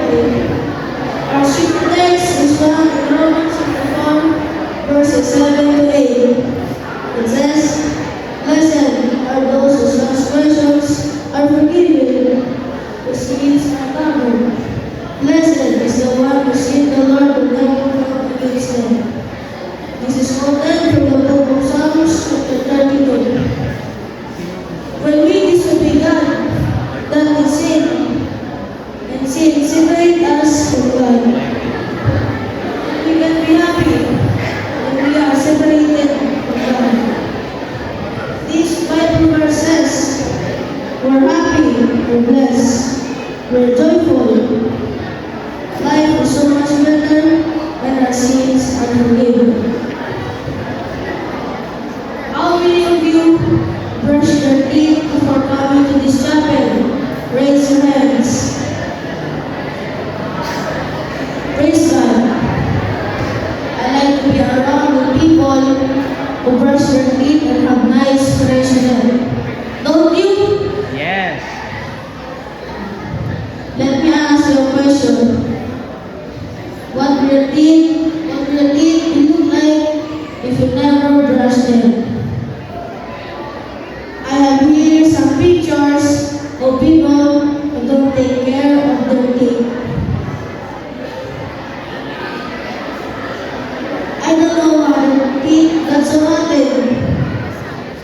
happy. Our scripture text is found in Romans chapter 4, verses 7 to 8. It says, "Blessed are those whose transgressions are forgiven, whose sins are covered. Blessed is the one whose sin the Lord will never count against them." This is quoted from the book of Psalms chapter 32. When we disobey God, that is sin, and sin separates us from God. We can be happy when we are separated from God. These Bible verses, we're happy, we're blessed, we're joyful. Life is so much better when our sins are forgiven. How many of you brush your teeth before coming to this chapel? Raise your hands. Praise God. I like to be around with people who brush their teeth and have nice fresh hair. Don't you? Yes. Let me ask you a question. What will your teeth look like if you never brush them? I have here some pictures of people who don't take care of their teeth. I don't know how their teeth got so rotten.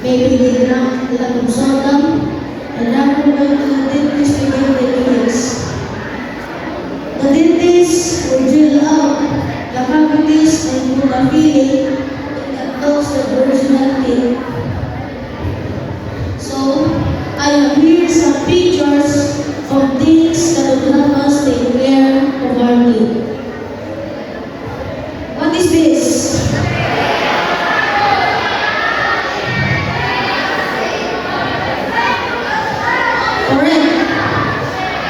Maybe they drank a lot of soda and never went to the dentist to get their teeth. The dentist will drill out the cavities and put a filling that close the original teeth. So, I have here some pictures of things that would help us take care of our teeth. What is this? Correct.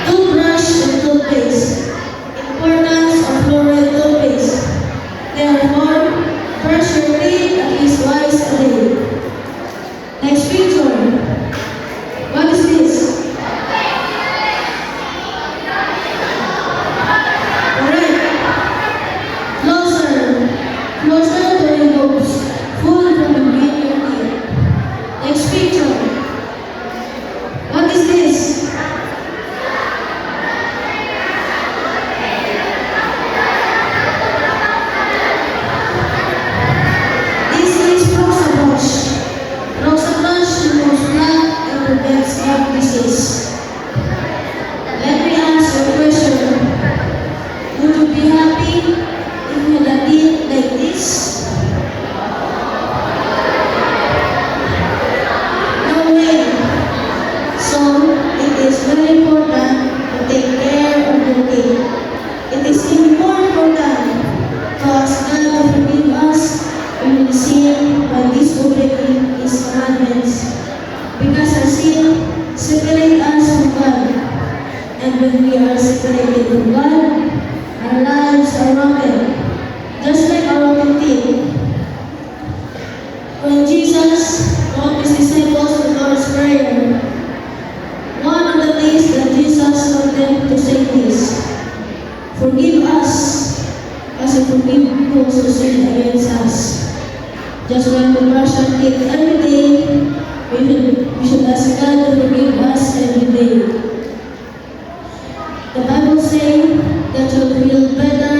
Toothbrush and toothpaste. Importance of fluoride toothpaste. Therefore, brush your teeth at least twice a day. Next picture. What is this? Correct. Closer. Closer to removes food from between your teeth. Next picture. What is this? This is Roxabrush. Roxabrush removes plaque and prevents heart disease. Let me ask you a question. Would you be happy if you had a teeth like this? No way. So, it is very important to take care of your teeth. It is even more important to ask God to forgive us when we sin by disobeying His commandments. Because our sin separates us from God. And when we are separated from God, our lives are rotten, just like our rotten teeth. When Jesus taught His disciples the Lord's Prayer, one of the things that Jesus taught them to say is, "Forgive us as we forgive those who sin against us." Just like we brush our teeth every day, we should ask God to forgive us every day. The Bible says that you'll feel better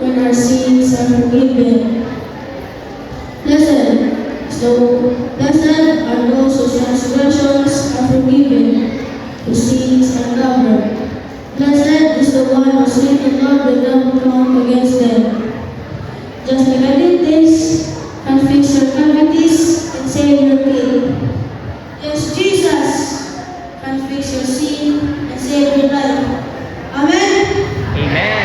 when our sins are forgiven. Blessed are those whose transgressions are forgiven, whose sins are covered. Blessed is the one whose sin the Lord will never count against them. Just like a dentist can fix your cavities and save your teeth. Yes, Jesus can fix your sin and save your life. Amen? Amen.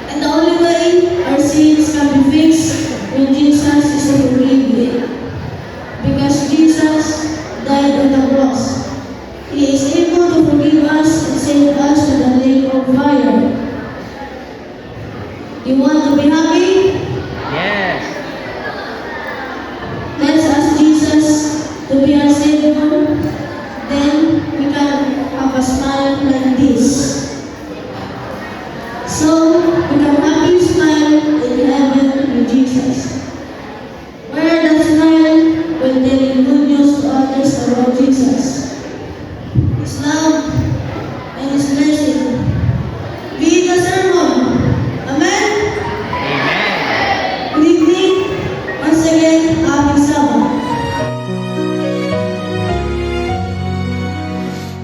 And the only way our sins can be fixed when Jesus is to forgive it. Because Jesus died on the cross. He is able to forgive us and save us from the lake of fire. You want to be happy? Yes. Let's ask Jesus to be our Savior. Then we can have a smile like this. So we can happily smile in heaven with Jesus. Where that smile when telling good news to others about Jesus, His love, and His blessing. Be the sermon. Amen? Amen. Good evening. Once again, happy Sabbath.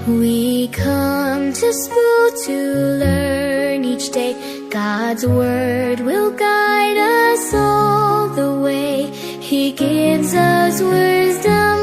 We come to school to learn each day. God's word will guide us all the way. He gives us wisdom